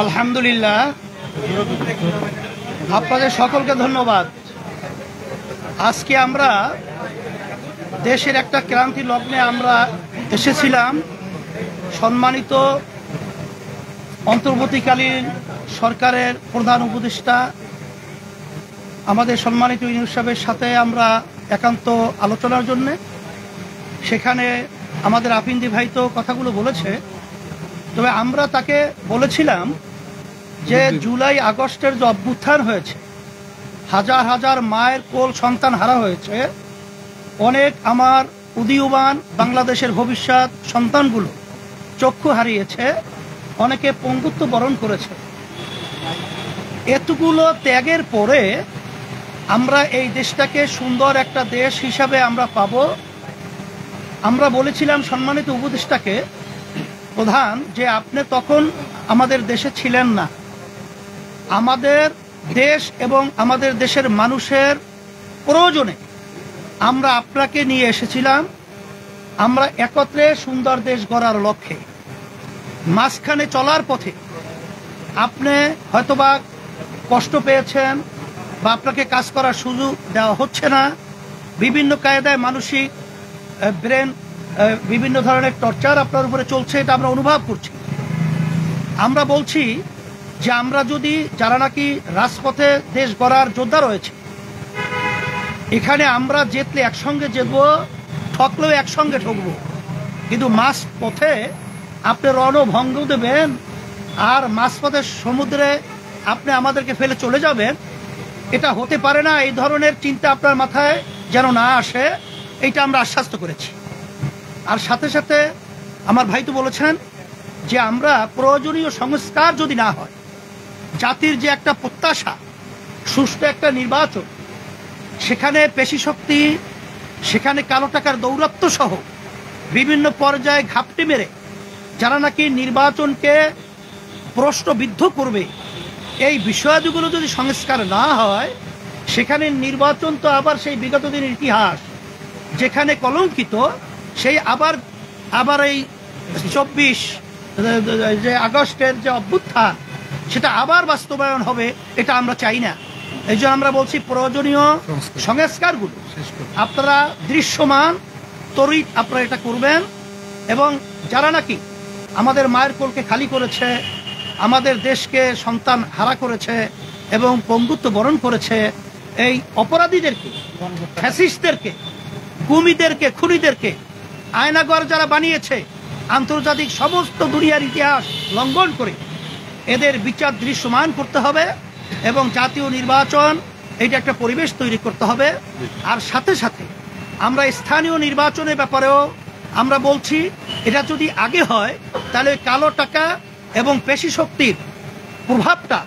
আলহামদুলিল্লাহ, আপনাদের সকলকে ধন্যবাদ। আজকে আমরা দেশের একটা ক্রান্তি লগ্নে আমরা এসেছিলাম। সম্মানিত অন্তর্বর্তীকালীন সরকারের প্রধান উপদেষ্টা আমাদের সম্মানিত ইউনূস সাহেবের সাথে আমরা একান্ত আলোচনার জন্য। সেখানে আমাদের আফিন্দি ভাই তো কথাগুলো বলেছে, তবে আমরা তাকে বলেছিলাম যে জুলাই আগস্টের যে অভ্যুত্থান হয়েছে, হাজার হাজার মায়ের কোল সন্তান হারা হয়েছে, অনেক আমার উদীয়মান বাংলাদেশের ভবিষ্যৎ সন্তানগুলো চক্ষু হারিয়েছে, অনেকে পঙ্গুত্ব বরণ করেছে। এতগুলো ত্যাগের পরে আমরা এই দেশটাকে সুন্দর একটা দেশ হিসাবে আমরা পাব। আমরা বলেছিলাম সম্মানিত উপদেষ্টাকে প্রধান যে আপনি তখন আমাদের দেশে ছিলেন না। আমাদের দেশ এবং আমাদের দেশের মানুষের প্রয়োজনে আমরা আপনাকে নিয়ে এসেছিলাম। আমরা একত্রে সুন্দর দেশ গড়ার লক্ষ্যে মাঝখানে চলার পথে আপনি হয়তোবা কষ্ট পেয়েছেন বা আপনাকে কাজ করার সুযোগ দেওয়া হচ্ছে না, বিভিন্ন কায়দায় মানসিক ব্রেন বিভিন্ন ধরনের টর্চার আপনার উপরে চলছে, এটা আমরা অনুভব করছি। আমরা বলছি যে আমরা যদি যারা নাকি রাজপথে দেশ গড়ার যোদ্ধা রয়েছে, এখানে আমরা জিতলে একসঙ্গে জিতব, ঠকলেও একসঙ্গে ঠকব, কিন্তু মাঝ পথে আপনি রণভঙ্গ দেবেন আর মাঝপথের সমুদ্রে আপনি আমাদেরকে ফেলে চলে যাবেন, এটা হতে পারে না। এই ধরনের চিন্তা আপনার মাথায় যেন না আসে, এইটা আমরা আশ্বস্ত করেছি। আর সাথে সাথে আমার ভাই তো বলেছেন যে আমরা প্রয়োজনীয় সংস্কার যদি না হয়, জাতির যে একটা প্রত্যাশা সুষ্ঠু একটা নির্বাচন, সেখানে পেশি শক্তি, সেখানে কালো টাকার দৌরাত্ম্য সহ বিভিন্ন পর্যায়ে ঘাপটি মেরে যারা নাকি নির্বাচনকে প্রশ্নবিদ্ধ করবে, এই বিষয়গুলো যদি সংস্কার না হয়, সেখানে নির্বাচন তো আবার সেই বিগত দিনের ইতিহাস যেখানে কলঙ্কিত, সেই আবার এই 24 যে আগস্টের যে অভ্যুত্থান, সেটা আবার বাস্তবায়ন হবে, এটা আমরা চাই না। এই জন্য আমরা বলছি প্রয়োজনীয় সংস্কারগুলো আপনারা দৃশ্যমান তরিত আপনারা এটা করবেন। এবং যারা নাকি আমাদের মায়ের কোলকে খালি করেছে, আমাদের দেশকে সন্তান হারা করেছে এবং পঙ্গুত্ব বরণ করেছে, এই অপরাধীদেরকে, ফ্যাসিস্টদেরকে, গুমিদেরকে, খুনিদেরকে আয়নাঘর যারা বানিয়েছে, আন্তর্জাতিক সমস্ত দুনিয়ার ইতিহাস লঙ্ঘন করে এদের বিচার দৃশ্যমান করতে হবে এবং জাতীয় নির্বাচন এইটা একটা পরিবেশ তৈরি করতে হবে। আর সাথে সাথে আমরা স্থানীয় নির্বাচনের ব্যাপারেও আমরা বলছি, এটা যদি আগে হয় তাহলে কালো টাকা এবং পেশি শক্তির প্রভাবটা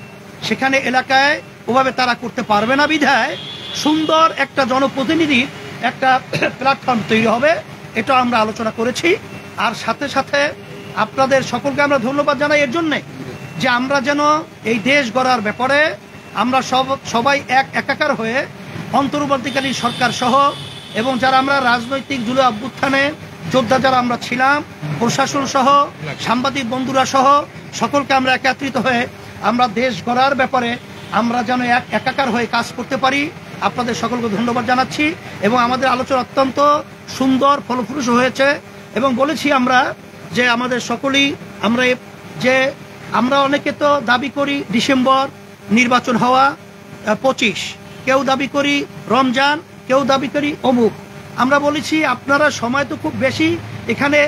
সেখানে এলাকায় ওভাবে তারা করতে পারবে না, বিধায় সুন্দর একটা জনপ্রতিনিধির একটা প্ল্যাটফর্ম তৈরি হবে, এটা আমরা আলোচনা করেছি। আর সাথে সাথে আপনাদের সকলকে আমরা ধন্যবাদ জানাই এর জন্যে যে আমরা যেন এই দেশ গড়ার ব্যাপারে আমরা সবাই একাকার হয়ে অন্তর্বর্তীকালীন সরকার সহ এবং যারা আমরা রাজনৈতিক জুলাই অভ্যুত্থানে যোদ্ধা যারা আমরা ছিলাম, প্রশাসন সহ, সাংবাদিক বন্ধুরা সহ সকলকে আমরা একত্রিত হয়ে আমরা দেশ গড়ার ব্যাপারে আমরা যেন একাকার হয়ে কাজ করতে পারি। আপনাদের সকলকে ধন্যবাদ জানাচ্ছি এবং আমাদের আলোচনা অত্যন্ত সুন্দর ফলপ্রসূ হয়েছে। এবং বলেছি আমরা যে আমাদের সকলেই আমরা অনেকে তো দাবি করি ডিসেম্বর নির্বাচন হওয়া, 25, কেউ দাবি করি রমজান, কেউ দাবি করি অমুক। আমরা বলেছি আপনারা সময় তো খুব বেশি এখানে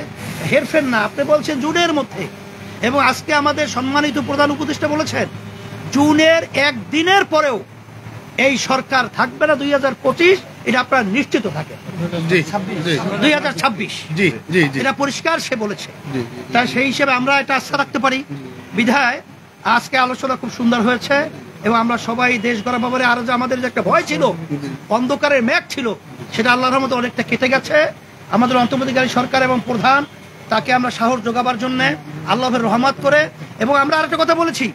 হেরফের না, আপনি বলছেন জুনের মধ্যে, এবং আজকে আমাদের সম্মানিত প্রধান উপদেষ্টা বলেছেন জুনের একদিনের পরেও এই সরকার থাকবে না 2025, এটা আপনারা নিশ্চিত থাকেন। 2026 এটা পরিষ্কার সে বলেছে, তাই সেই হিসেবে আমরা এটা আস্থা রাখতে পারি। বিধায় আজকে আলোচনা খুব সুন্দর হয়েছে এবং আমরা সবাই দেশ গড়ার ব্যাপারে আরো যে আমাদের যে একটা ভয় ছিল, অন্ধকারের মেঘ ছিল, সেটা আল্লাহর রহমতে অনেকটা কেটে গেছে। আমাদের অন্তর্বর্তীকালীন সরকার এবং প্রধান তাকে আমরা সাহস যোগাবার জন্য আল্লাহর রহমত করে। এবং আমরা আরেকটা কথা বলেছি,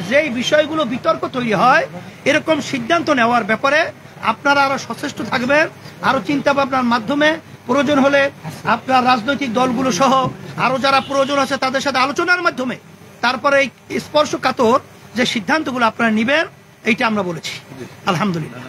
যেই বিষয়গুলো বিতর্ক তৈরি হয়, এরকম সিদ্ধান্ত নেওয়ার ব্যাপারে আপনারা আরো সচেষ্ট থাকবেন, আরো চিন্তা ভাবনার মাধ্যমে প্রয়োজন হলে আপনার রাজনৈতিক দলগুলো সহ আরো যারা প্রয়োজন আছে তাদের সাথে আলোচনার মাধ্যমে তারপরে এই স্পর্শকাতর যে সিদ্ধান্তগুলো আপনারা নেবেন এইটা আমরা বলেছি। আলহামদুলিল্লাহ।